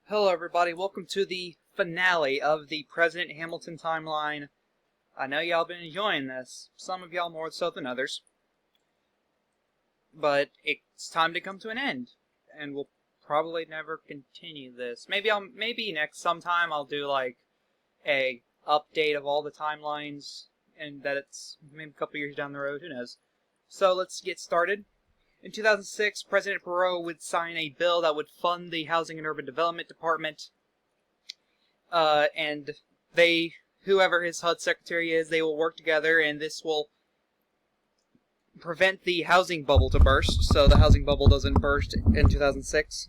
Hello everybody, welcome to the finale of the President Hamilton timeline. I know y'all been enjoying this, some of y'all more so than others, but it's time to come to an end, and we'll probably never continue this. Maybe next sometime I'll do like a update of all the timelines, and that it's maybe a couple years down the road, who knows. So let's get started. In 2006, President Perot would sign a bill that would fund the Housing and Urban Development Department, and whoever his HUD secretary is, they will work together, and this will prevent the housing bubble to burst, so the housing bubble doesn't burst in 2006.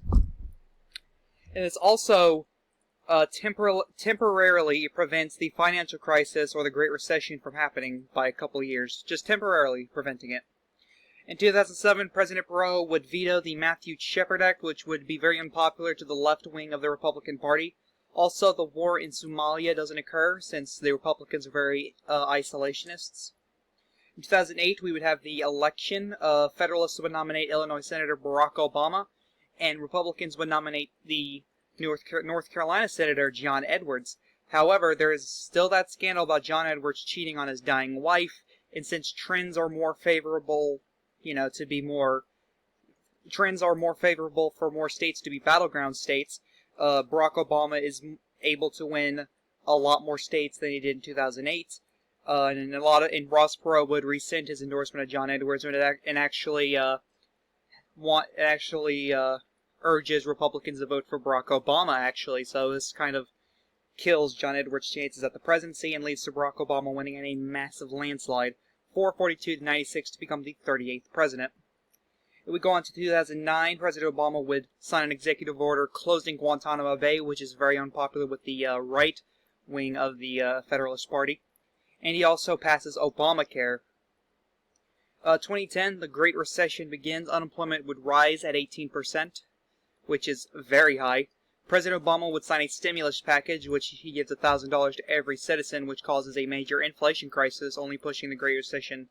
And it's also temporarily prevents the financial crisis or the Great Recession from happening by a couple of years, just temporarily preventing it. In 2007, President Perot would veto the Shepard Act, which would be very unpopular to the left wing of the Republican Party. Also, the war in Somalia doesn't occur, since the Republicans are very isolationists. In 2008, we would have the election. Federalists would nominate Illinois Senator Barack Obama, and Republicans would nominate the North Carolina Senator John Edwards. However, there is still that scandal about John Edwards cheating on his dying wife, and since trends are more favorable for more states to be battleground states, Barack Obama is able to win a lot more states than he did in 2008. And Ross Perot would rescind his endorsement of John Edwards and actually urges Republicans to vote for Barack Obama, actually. So this kind of kills John Edwards' chances at the presidency and leads to Barack Obama winning in a massive landslide, 442 to 96, to become the 38th president. If we go on to 2009, President Obama would sign an executive order closing Guantanamo Bay, which is very unpopular with the right wing of the Federalist Party. And he also passes Obamacare. 2010, the Great Recession begins. Unemployment would rise at 18%, which is very high. President Obama would sign a stimulus package, which he gives $1,000 to every citizen, which causes a major inflation crisis, only pushing the Great Recession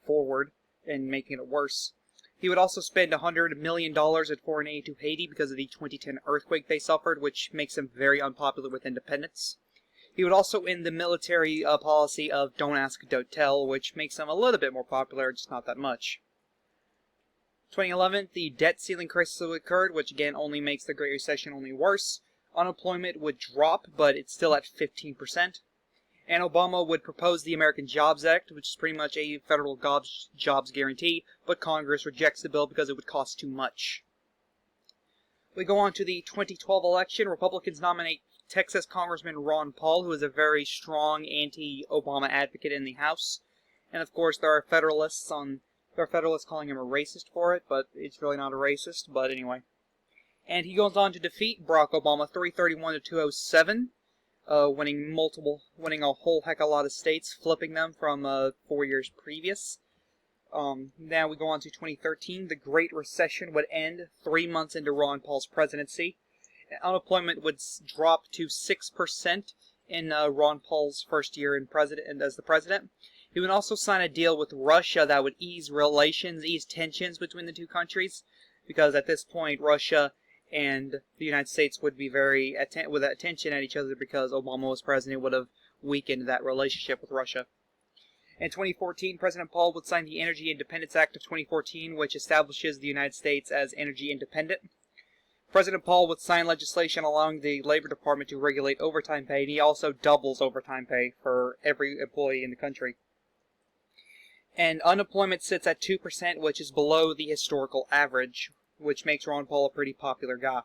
forward and making it worse. He would also spend $100 million in foreign aid to Haiti because of the 2010 earthquake they suffered, which makes him very unpopular with independents. He would also end the military policy of don't ask, don't tell, which makes him a little bit more popular, just not that much. 2011, the debt ceiling crisis occurred, which again only makes the Great Recession only worse. Unemployment would drop, but it's still at 15%. And Obama would propose the American Jobs Act, which is pretty much a federal jobs guarantee, but Congress rejects the bill because it would cost too much. We go on to the 2012 election. Republicans nominate Texas Congressman Ron Paul, who is a very strong anti-Obama advocate in the House. And of course, there are Federalists calling him a racist for it, but it's really not a racist, but anyway. And he goes on to defeat Barack Obama 331 to 207. Winning a whole heck of a lot of states, flipping them from 4 years previous. Now we go on to 2013. The Great Recession would end 3 months into Ron Paul's presidency. Unemployment would drop to 6% in Ron Paul's first year as the president. He would also sign a deal with Russia that would ease tensions between the two countries, because at this point Russia and the United States would be very with attention at each other because Obama was president, would have weakened that relationship with Russia. In 2014, President Paul would sign the Energy Independence Act of 2014, which establishes the United States as energy independent. President Paul would sign legislation allowing the Labor Department to regulate overtime pay, and he also doubles overtime pay for every employee in the country. And unemployment sits at 2%, which is below the historical average, which makes Ron Paul a pretty popular guy.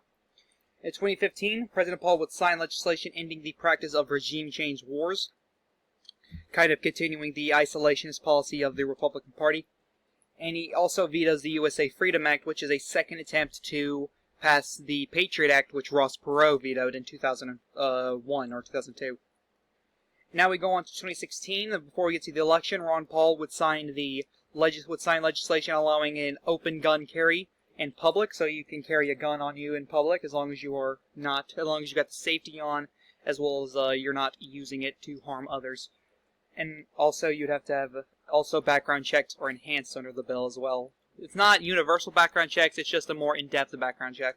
In 2015, President Paul would sign legislation ending the practice of regime change wars, kind of continuing the isolationist policy of the Republican Party. And he also vetoes the USA Freedom Act, which is a second attempt to pass the Patriot Act, which Ross Perot vetoed in 2001 or 2002. Now we go on to 2016. Before we get to the election, Ron Paul would sign legislation allowing an open gun carry in public, so you can carry a gun on you in public as long as you got the safety on, as well as you're not using it to harm others. And also you'd have to have background checks are enhanced under the bill as well. It's not universal background checks, it's just a more in-depth background check.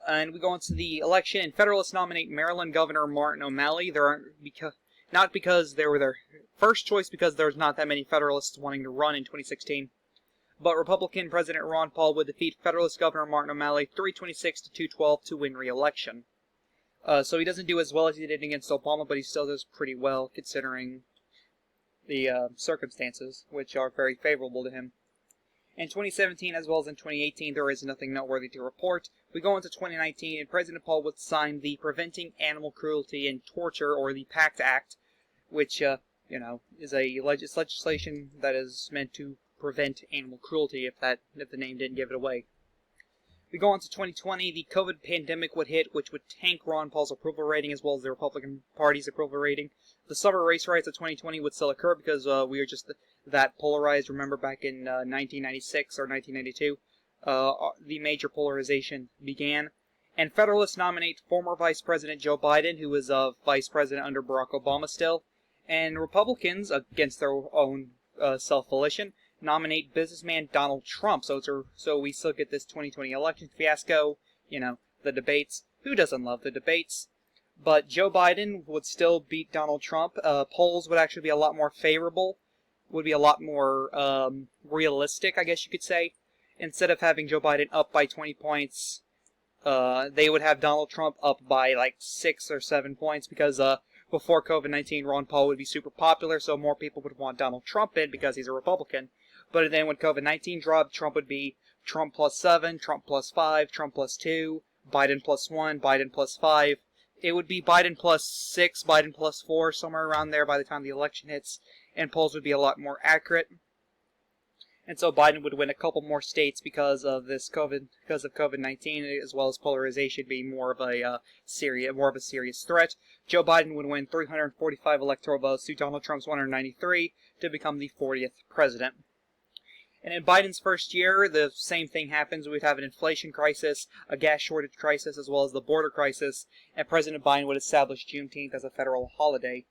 And we go into the election, and Federalists nominate Maryland Governor Martin O'Malley. Not because they were their first choice, because there's not that many Federalists wanting to run in 2016. But Republican President Ron Paul would defeat Federalist Governor Martin O'Malley 326 to 212 to win re-election. So he doesn't do as well as he did against Obama, but he still does pretty well considering the circumstances, which are very favorable to him. In 2017, as well as in 2018, there is nothing noteworthy to report. We go into 2019, and President Paul would sign the Preventing Animal Cruelty and Torture, or the PACT Act, which, is a legislation that is meant to prevent animal cruelty, if the name didn't give it away. We go on to 2020, the COVID pandemic would hit, which would tank Ron Paul's approval rating as well as the Republican Party's approval rating. The summer race riots of 2020 would still occur because we were just that polarized. Remember back in 1996 or 1992, the major polarization began. And Federalists nominate former Vice President Joe Biden, who was Vice President under Barack Obama still. And Republicans, against their own self-volition, nominate businessman Donald Trump. So we still get this 2020 election fiasco, the debates. Who doesn't love the debates? But Joe Biden would still beat Donald Trump. Polls would actually be a lot more favorable, would be a lot more realistic, I guess you could say. Instead of having Joe Biden up by 20 points, they would have Donald Trump up by like 6 or 7 points because before COVID-19, Ron Paul would be super popular, so more people would want Donald Trump in because he's a Republican. But then when COVID-19 dropped, Trump would be Trump plus 7, Trump plus 5, Trump plus 2, Biden plus 1, Biden plus 5. It would be Biden plus 6, Biden plus 4, somewhere around there by the time the election hits, and polls would be a lot more accurate. And so Biden would win a couple more states because of COVID-19, as well as polarization being more of a serious threat. Joe Biden would win 345 electoral votes to Donald Trump's 193 to become the 40th president. And in Biden's first year, the same thing happens. We'd have an inflation crisis, a gas shortage crisis, as well as the border crisis, and President Biden would establish Juneteenth as a federal holiday.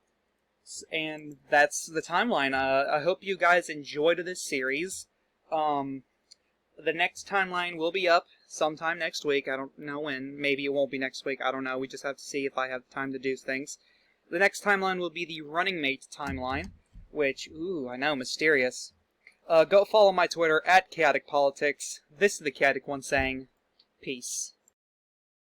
And that's the timeline. I hope you guys enjoyed this series. The next timeline will be up sometime next week. I don't know when. Maybe it won't be next week. I don't know. We just have to see if I have time to do things. The next timeline will be the Running Mate timeline, which, I know, mysterious. Go follow my Twitter, @ChaoticPolitics. This is the Chaotic One saying, peace.